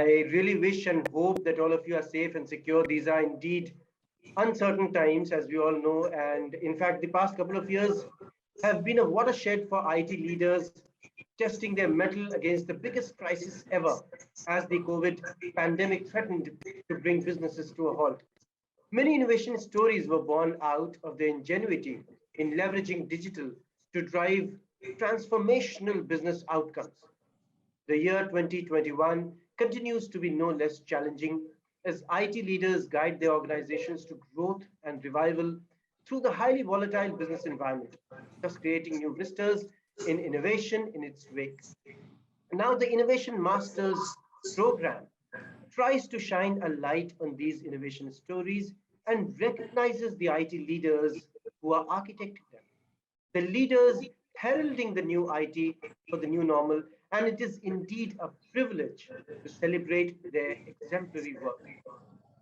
I really wish and hope that all of you are safe and secure. These are indeed uncertain times, as we all know. And in fact, the past couple of years have been a watershed for IT leaders, testing their mettle against the biggest crisis ever as the COVID pandemic threatened to bring businesses to a halt. Many innovation stories were born out of their ingenuity in leveraging digital to drive transformational business outcomes. The year 2021 continues to be no less challenging as IT leaders guide their organizations to growth and revival through the highly volatile business environment, thus creating new vistas in innovation in its wake. Now, the Innovation Masters program tries to shine a light on these innovation stories and recognizes the IT leaders who are architecting them, the leaders heralding the new IT for the new normal, and it is indeed a privilege to celebrate their exemplary work.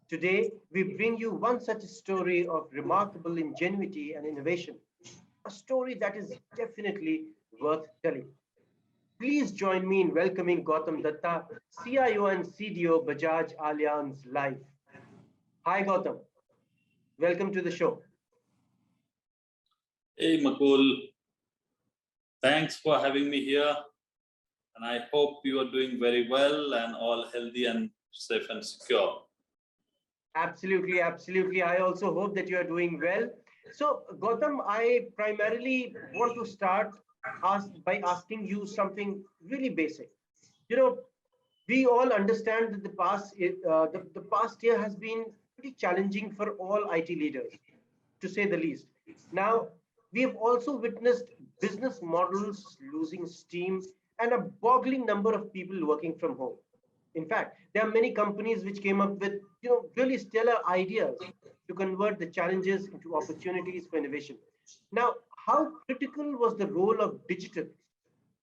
Today, we bring you one such story of remarkable ingenuity and innovation, a story that is definitely worth telling. Please join me in welcoming Goutam Datta, CIO and CDO Bajaj Allianz Life. Hi, Goutam. Welcome to the show. Hey, Makul. Thanks for having me here. And I hope you are doing very well and all healthy and safe and secure. Absolutely, absolutely. I also hope that you are doing well. So, Gautam, I primarily want to start by asking you something really basic. You know, we all understand that the past year has been pretty challenging for all IT leaders, to say the least. Now, we have also witnessed business models losing steam and a boggling number of people working from home. In fact, there are many companies which came up with really stellar ideas to convert the challenges into opportunities for innovation. Now, how critical was the role of digital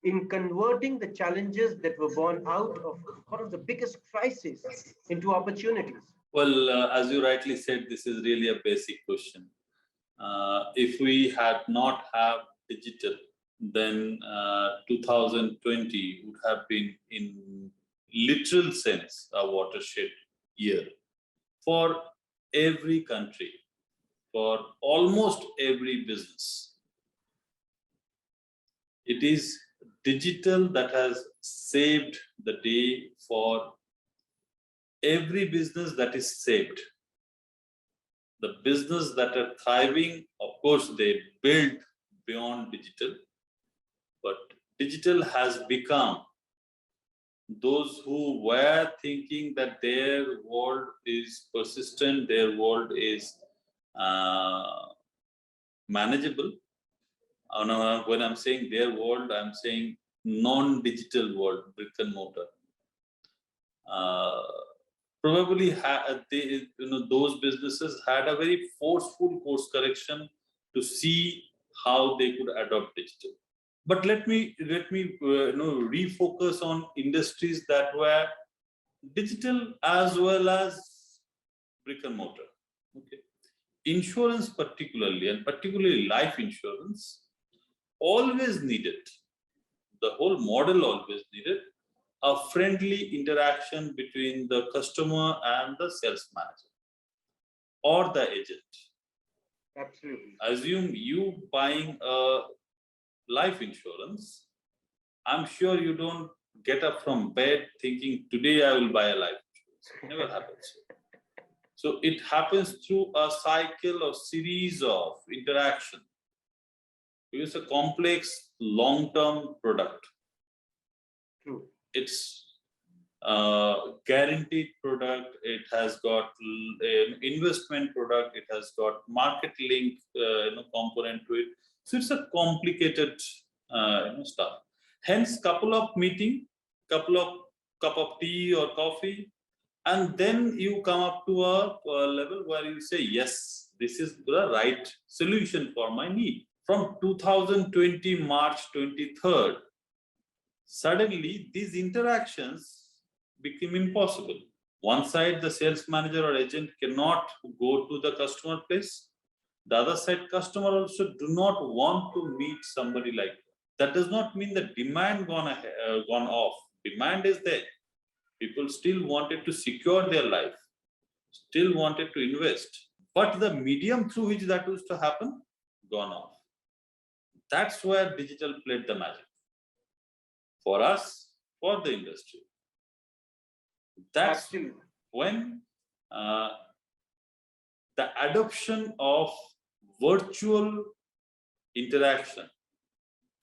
in converting the challenges that were born out of one of the biggest crises into opportunities? Well, as you rightly said, this is really a basic question. If we had not have digital, then 2020 would have been in literal sense a watershed year for every country, for almost every business. It is digital that has saved the day for every business that is saved. The business that are thriving, of course, they build beyond digital, but digital has become those who were thinking that their world is persistent, their world is manageable. When I'm saying their world, I'm saying non-digital world, brick and mortar. Probably those businesses had a very forceful course correction to see how they could adopt digital. But let me refocus on industries that were digital as well as brick and mortar. Okay, insurance particularly, and particularly life insurance, always needed. The whole model always needed a friendly interaction between the customer and the sales manager or the agent. Absolutely. Assume you buying a life insurance. I'm sure you don't get up from bed thinking, today I will buy a life insurance. It never happens. So it happens through a cycle or series of interaction. It's a complex long-term product. True. It's a guaranteed product. It has got an investment product. It has got market link component to it. So it's a complicated stuff. Hence, couple of meeting, couple of cup of tea or coffee, and then you come up to a level where you say, yes, this is the right solution for my need. From 2020 March 23rd, suddenly these interactions became impossible. One side, the sales manager or agent cannot go to the customer place. The other side, customer also do not want to meet somebody like that. That does not mean the demand gone off. Demand is there. People still wanted to secure their life, still wanted to invest. But the medium through which that was to happen, gone off. That's where digital played the magic. For us, for the industry. That's Absolutely. when the adoption of virtual interaction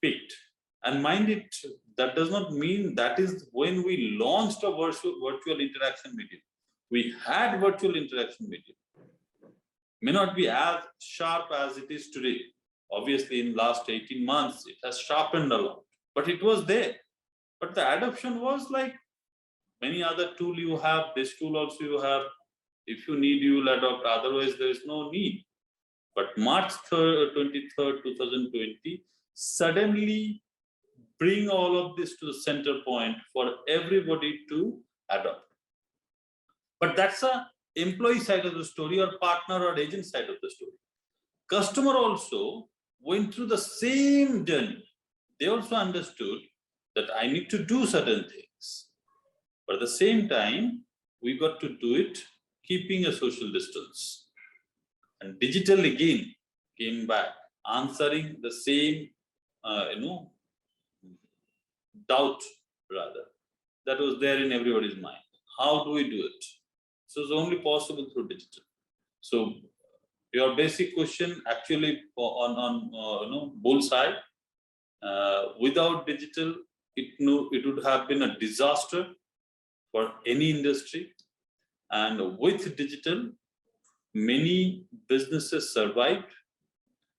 peaked. And mind it, that does not mean that is when we launched a virtual interaction medium. We had virtual interaction medium. May not be as sharp as it is today. Obviously, in last 18 months, it has sharpened a lot, but it was there. But the adoption was like many other tool you have, this tool also you have. If you need, you will adopt, otherwise there is no need. But March 23rd, 2020, suddenly bring all of this to the center point for everybody to adopt. But that's a employee side of the story or partner or agent side of the story. Customer also went through the same journey. They also understood that I need to do certain things. But at the same time, we got to do it keeping a social distance. And digital again came back, answering the same, doubt rather, that was there in everybody's mind. How do we do it? So it's only possible through digital. So your basic question actually on bullseye. Without digital, it would have been a disaster for any industry. And with digital, many businesses survived.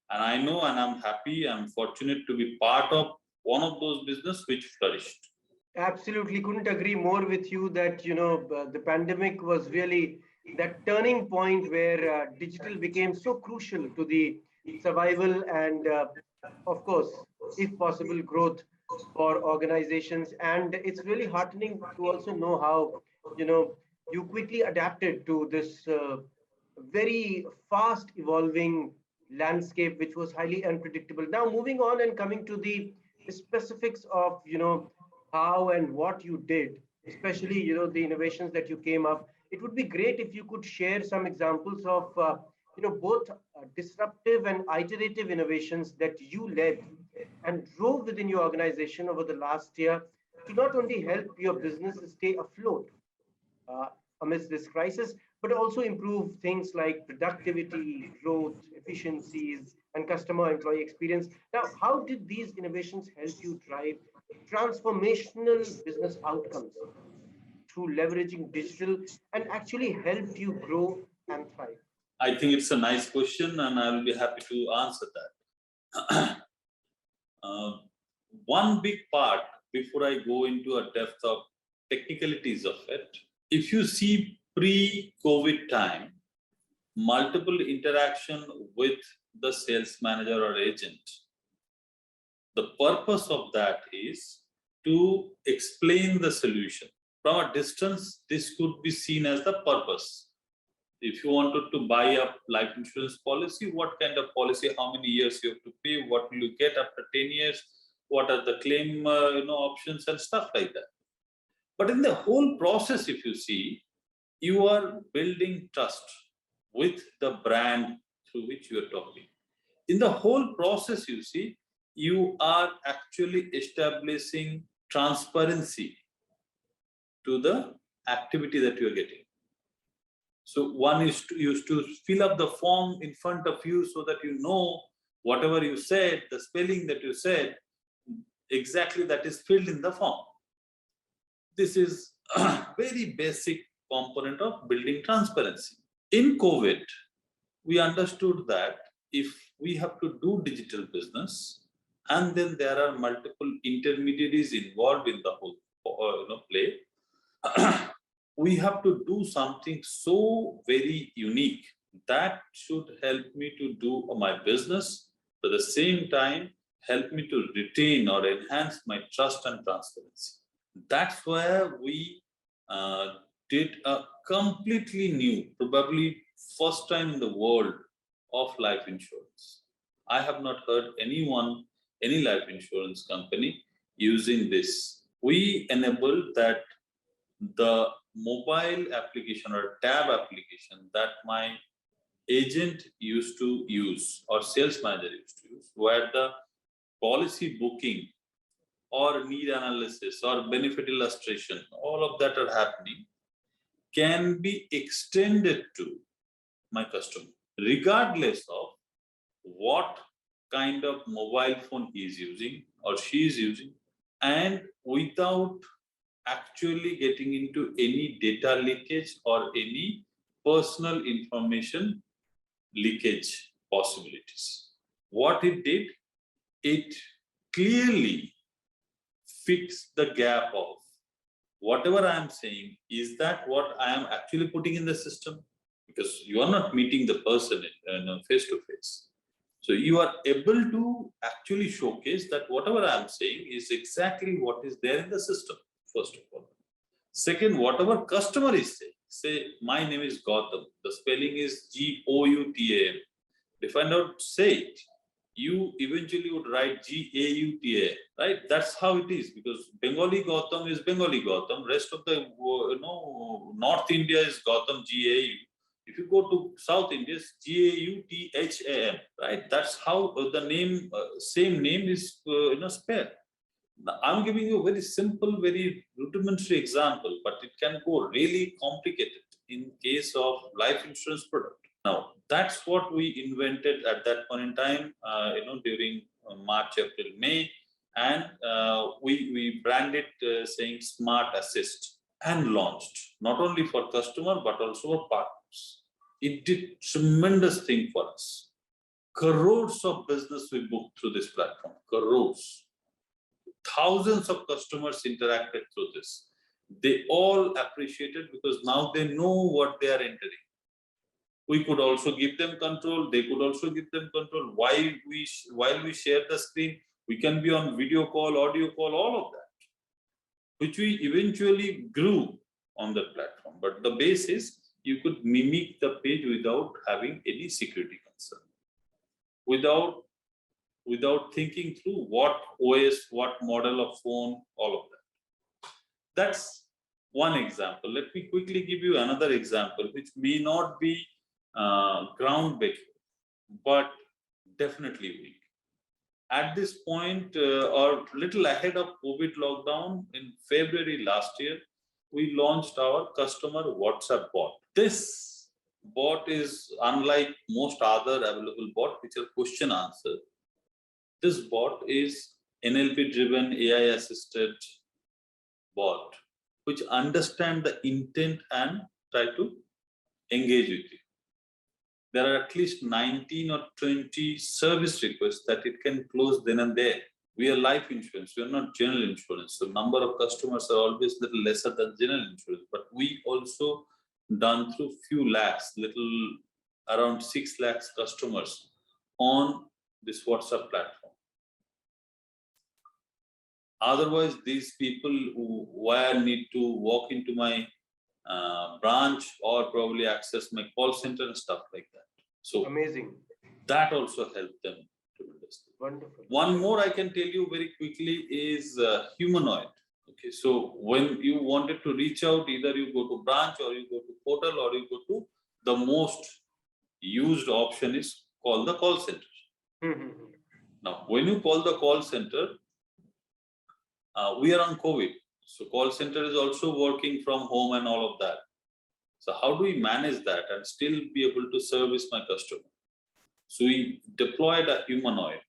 And I know, and I'm happy, I'm fortunate to be part of one of those businesses which flourished. Absolutely, couldn't agree more with you that the pandemic was really that turning point where digital became so crucial to the survival and, of course, if possible, growth for organizations. And it's really heartening to also know how you quickly adapted to this very fast evolving landscape, which was highly unpredictable. Now, moving on and coming to the specifics of how and what you did, especially the innovations that you came up. It would be great if you could share some examples of both disruptive and iterative innovations that you led and drove within your organization over the last year to not only help your business stay afloat uh, amidst this crisis, but also improve things like productivity, growth, efficiencies, and customer employee experience. Now, how did these innovations help you drive transformational business outcomes through leveraging digital and actually helped you grow and thrive? I think it's a nice question, and I will be happy to answer that. One big part, before I go into a depth of technicalities of it, if you see pre-COVID time, multiple interaction with the sales manager or agent, the purpose of that is to explain the solution. From a distance, this could be seen as the purpose. If you wanted to buy a life insurance policy, what kind of policy, how many years you have to pay, what will you get after 10 years, what are the claim options and stuff like that. But in the whole process, if you see, you are building trust with the brand through which you are talking. In the whole process, you see, you are actually establishing transparency to the activity that you are getting. So one is used to fill up the form in front of you so that you know whatever you said, the spelling that you said, exactly that is filled in the form. This is a very basic component of building transparency. In COVID, we understood that if we have to do digital business, and then there are multiple intermediaries involved in the whole play, we have to do something so very unique that should help me to do my business, but at the same time help me to retain or enhance my trust and transparency. That's where we did a completely new, probably first time in the world of life insurance. I have not heard anyone, any life insurance company using this. We enabled that the mobile application or tab application that my agent used to use or sales manager used to use, where the policy booking or need analysis or benefit illustration, all of that are happening, can be extended to my customer, regardless of what kind of mobile phone he is using or she is using, and without actually getting into any data leakage or any personal information leakage possibilities. What it did, it clearly fixed the gap of whatever I am saying, is that what I am actually putting in the system? Because you are not meeting the person face to face. So you are able to actually showcase that whatever I am saying is exactly what is there in the system, first of all. Second, whatever customer is saying, say, my name is Goutam, the spelling is Goutam. If I don't say it, you eventually would write Gauta, right? That's how it is, because Bengali Gautam is Bengali Gautam. Rest of the North India is Gautam, Gau. If you go to South India, it's Gautam, right? That's how the name, same name is spelled. Now, I'm giving you a very simple, very rudimentary example, but it can go really complicated in case of life insurance product. Now, that's what we invented at that point in time, during March, April, May, and we branded saying Smart Assist and launched not only for customer but also for partners. It did tremendous thing for us. Crores of business we booked through this platform, crores. Thousands of customers interacted through this. They all appreciated because now they know what they are entering. We could also give them control. They could also give them control. While we share the screen, we can be on video call, audio call, all of that, which we eventually grew on the platform. But the base is you could mimic the page without having any security concern, without thinking through what OS, what model of phone, all of that. That's one example. Let me quickly give you another example, which may not be groundbreaking, but definitely weak. At this point, or little ahead of COVID lockdown, in February last year, we launched our customer WhatsApp bot. This bot is unlike most other available bot, which are question answer. This bot is NLP driven, AI assisted bot, which understand the intent and try to engage with you. There are at least 19 or 20 service requests that it can close then and there. We are life insurance, we are not general insurance. So number of customers are always a little lesser than general insurance, but we also done through few lakhs, around 6 lakhs customers on this WhatsApp platform. Otherwise, these people who need to walk into my branch or probably access my call center and stuff like that. So amazing. That also helped them tremendously. Wonderful. One more I can tell you very quickly is humanoid. Okay, so when you wanted to reach out, either you go to branch or you go to portal or you go to the most used option is call the call center. Now, when you call the call center, we are on COVID. So call center is also working from home and all of that. So how do we manage that and still be able to service my customer? So we deployed a humanoid,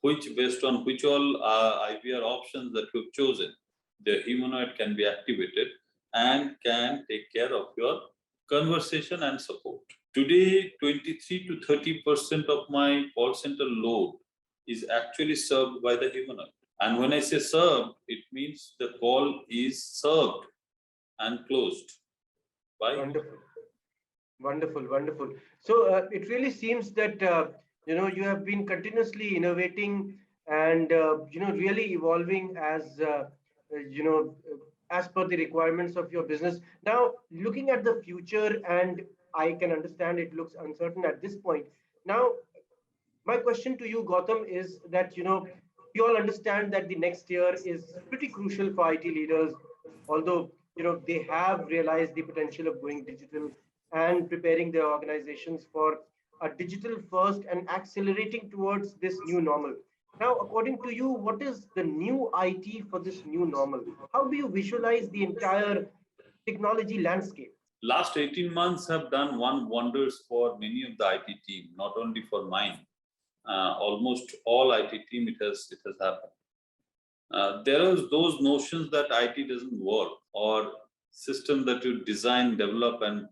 which based on which all IVR options that we've chosen, the humanoid can be activated and can take care of your conversation and support. Today, 23 to 30% of my call center load is actually served by the humanoid. And when I say served, it means the call is served and closed. Wonderful, wonderful, wonderful. So it really seems that you have been continuously innovating and really evolving as as per the requirements of your business. Now, looking at the future, and I can understand it looks uncertain at this point. Now, my question to you, Goutam, is that we all understand that the next year is pretty crucial for IT leaders, although they have realized the potential of going digital and preparing their organizations for a digital first and accelerating towards this new normal. Now, according to you, what is the new IT for this new normal? How do you visualize the entire technology landscape? Last 18 months have done one wonders for many of the IT team, not only for mine. Almost all IT team, it has happened. There are those notions that IT doesn't work, or system that you design, develop, and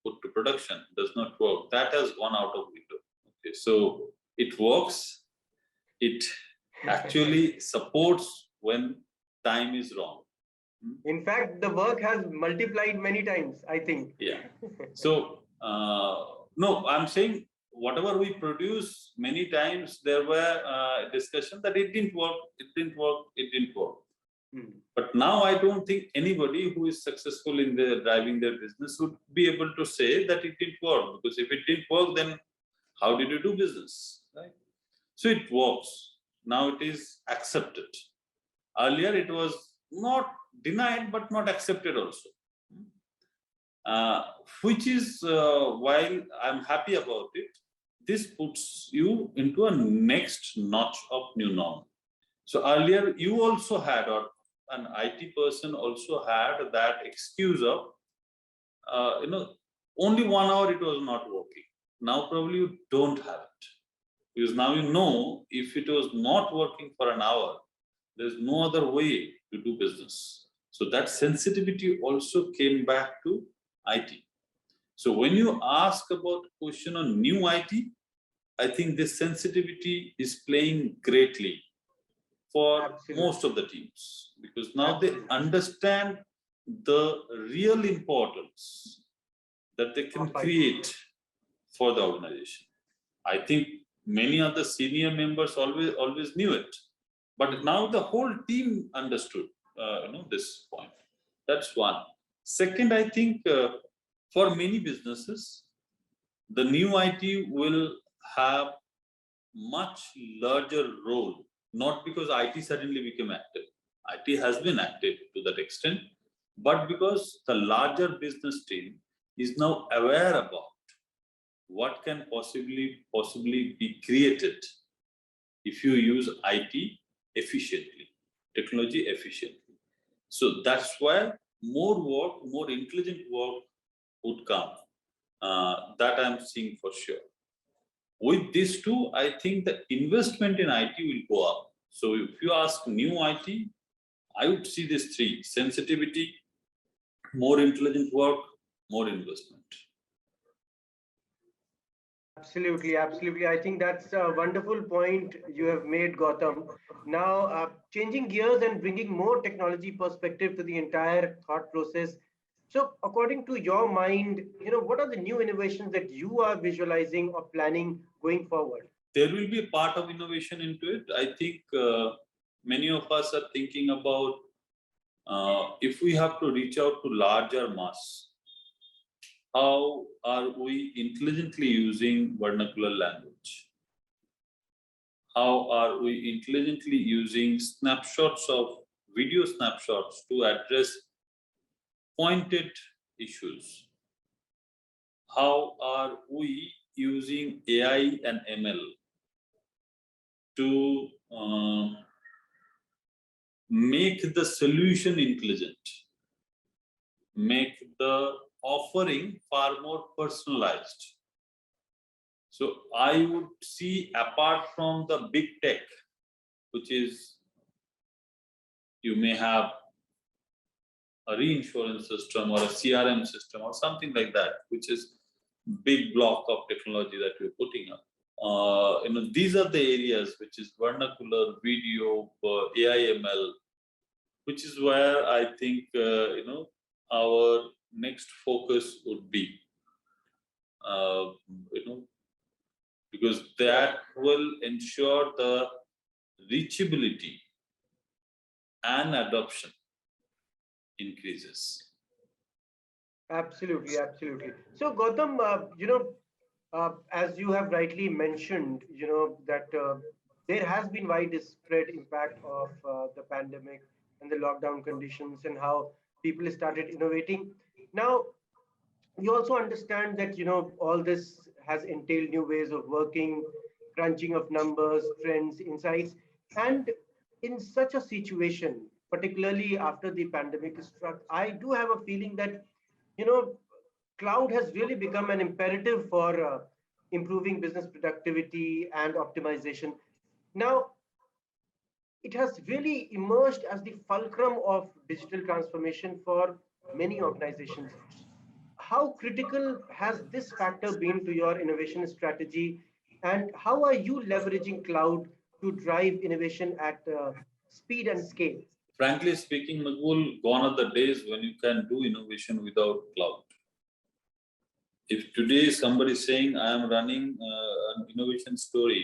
put to production does not work. That has gone out of window. Okay, so it works. It actually supports when time is wrong. In fact, the work has multiplied many times, I think. Yeah. So no, I'm saying whatever we produce, many times there were discussion that it didn't work, it didn't work, it didn't work. But now I don't think anybody who is successful in their driving their business would be able to say that it didn't work, because if it didn't work, then how did you do business, right? So it works. Now it is accepted. Earlier it was not denied but not accepted also. Which is while I'm happy about it, this puts you into a next notch of new normal. So earlier you also had, or an IT person also had that excuse of, only 1 hour it was not working. Now probably you don't have it, because now you know if it was not working for an hour, there's no other way to do business. So that sensitivity also came back to IT. So when you ask about question on new IT, I think this sensitivity is playing greatly for Absolutely. most of the teams, because now Absolutely. they understand the real importance that they can create for the organization. I think many of the senior members always knew it, but now the whole team understood this point. That's one. Second, I think for many businesses, the new IT will have much larger role, not because IT suddenly became active. IT has been active to that extent, but because the larger business team is now aware about what can possibly be created if you use IT efficiently, technology efficiently. So that's why more work, more intelligent work would come. That I'm seeing for sure. With these two, I think the investment in IT will go up. So if you ask new IT, I would see these three: sensitivity, more intelligent work, more investment. Absolutely, absolutely. I think that's a wonderful point you have made, Gautam. Now, changing gears and bringing more technology perspective to the entire thought process. So, according to your mind, what are the new innovations that you are visualizing or planning going forward? There will be a part of innovation into it. I think many of us are thinking about if we have to reach out to larger mass, how are we intelligently using vernacular language? How are we intelligently using snapshots of video snapshots to address pointed issues? How are we using AI and ML to make the solution intelligent, make the offering far more personalized? So I would see, apart from the big tech, which is you may have a reinsurance system or a CRM system or something like that, which is big block of technology that we're putting up. These are the areas which is vernacular, video, AI/ML, which is where I think our next focus would be. Uh, you know, because that will ensure the reachability and adoption increases. Absolutely, absolutely. So, Gautam, as you have rightly mentioned, that there has been widespread impact of the pandemic and the lockdown conditions, and how people started innovating. Now, we also understand that all this has entailed new ways of working, crunching of numbers, trends, insights. And in such a situation, particularly after the pandemic struck, I do have a feeling that you know cloud has really become an imperative for improving business productivity and optimization. Now, it has really emerged as the fulcrum of digital transformation for many organizations. How critical has this factor been to your innovation strategy, and how are you leveraging cloud to drive innovation at speed and scale? Frankly speaking, Magul, gone are the days when you can do innovation without cloud. If today somebody is saying, I am running an innovation story,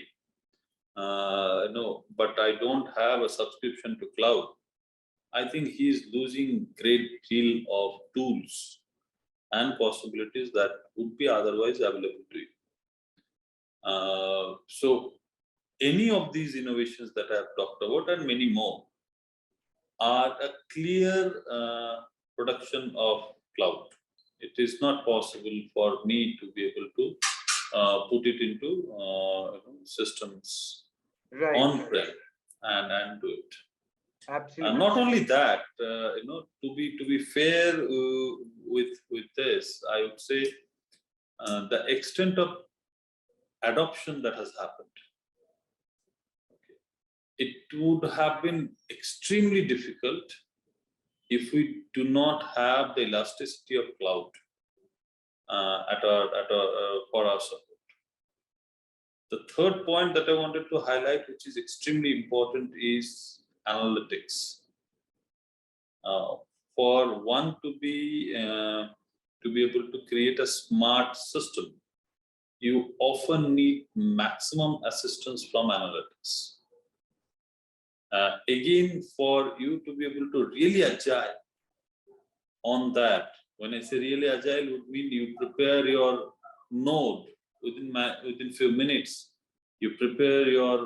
no, but I don't have a subscription to cloud, I think he is losing great deal of tools and possibilities that would be otherwise available to you. So any of these innovations that I have talked about and many more are a clear production of cloud. It is not possible for me to be able to put it into systems Right, on-prem and do it. absolutely. Not only that, to be fair with this, I would say the extent of adoption that has happened, it would have been extremely difficult if we do not have the elasticity of cloud for our support. The third point that I wanted to highlight, which is extremely important, is analytics. For one to be able to create a smart system, you often need maximum assistance from analytics. Again, for you to be able to really agile on that, when I say really agile, would mean you prepare your node within few minutes. You prepare your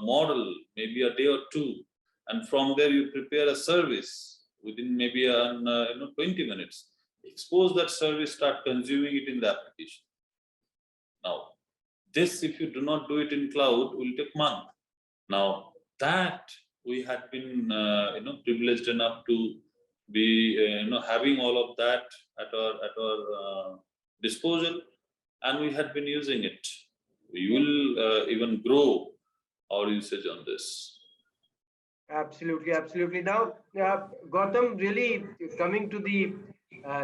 model maybe a day or two, and from there you prepare a service within maybe 20 minutes. Expose that service, start consuming it in the application. Now, this, if you do not do it in cloud, will take months. Now, that we had been privileged enough to be having all of that at our disposal, and we had been using it. We will even grow our usage on this. Absolutely, absolutely. Now, Gautam, really coming to the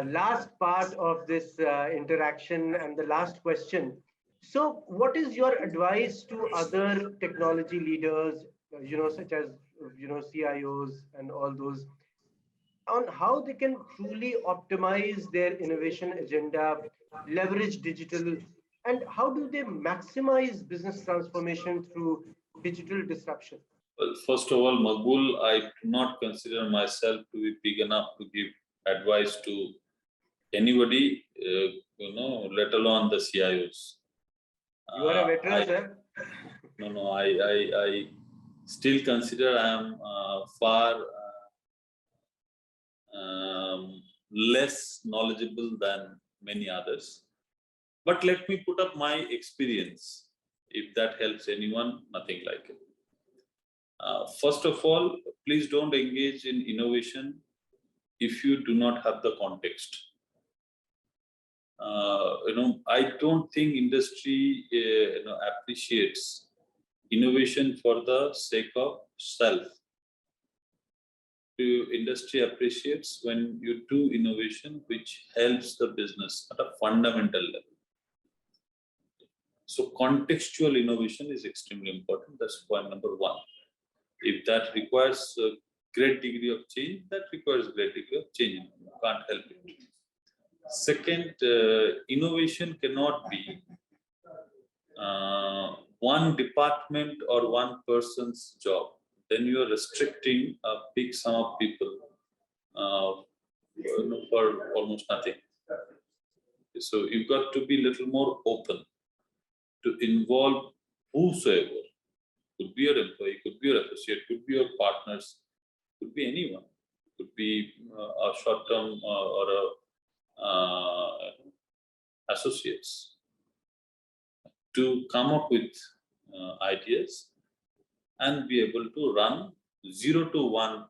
last part of this interaction and the last question. So, what is your advice to other technology leaders, such as CIOs and all those, on how they can truly optimize their innovation agenda, leverage digital, and how do they maximize business transformation through digital disruption? Well, first of all, Magul, I do not consider myself to be big enough to give advice to anybody, let alone the CIOs. You are a veteran, sir. No, I still consider I am far less knowledgeable than many others. But let me put up my experience. If that helps anyone, nothing like it. First of all, please don't engage in innovation if you do not have the context. I don't think industry appreciates innovation for the sake of self. Industry appreciates when you do innovation which helps the business at a fundamental level. So contextual innovation is extremely important. That's point number one. If that requires a great degree of change, that requires a great degree of change. You can't help it. Second, innovation cannot be one department or one person's job. Then you are restricting a big sum of people for almost nothing. So you've got to be a little more open to involve whosoever. Could be your employee, could be your associate, could be your partners, could be anyone, could be a short-term or a associates to come up with ideas and be able to run 0 to 1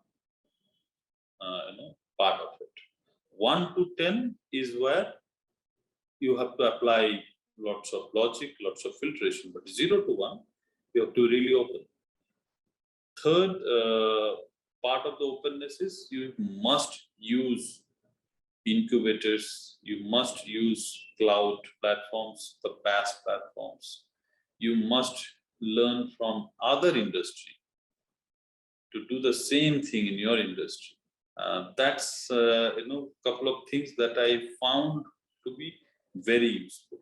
part of it. 1 to 10 is where you have to apply lots of logic, lots of filtration, but 0 to 1, you have to really open. Third part of the openness is you must use incubators, you must use cloud platforms, the PaaS platforms. You must learn from other industry to do the same thing in your industry. That's couple of things that I found to be very useful.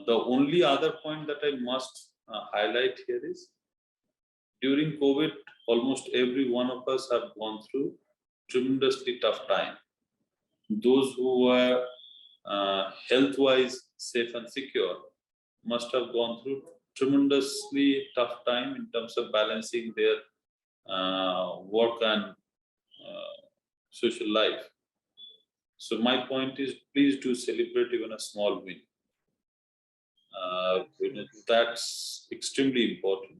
The only other point that I must highlight here is during COVID, almost every one of us have gone through tremendously tough time. Those who were health-wise safe and secure must have gone through tremendously tough time in terms of balancing their work and social life. So my point is, please do celebrate even a small win. That's extremely important.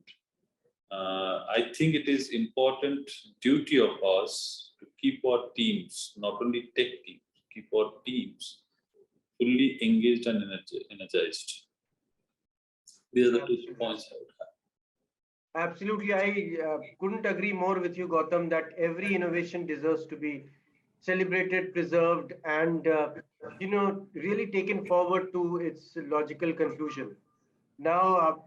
I think it is important duty of us to keep our teams, not only tech teams, keep our teams fully engaged and energized. These are the 2 points I would have. Absolutely, I couldn't agree more with you, Gautam, that every innovation deserves to be celebrated, preserved, and really taken forward to its logical conclusion. Now,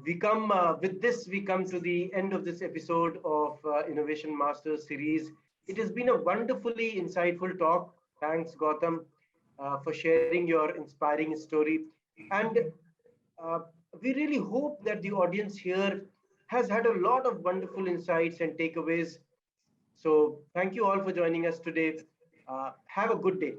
we come with this. We come to the end of this episode of Innovation Masters series. It has been a wonderfully insightful talk. Thanks, Gautam, for sharing your inspiring story. And we really hope that the audience here has had a lot of wonderful insights and takeaways. So, thank you all for joining us today. Have a good day.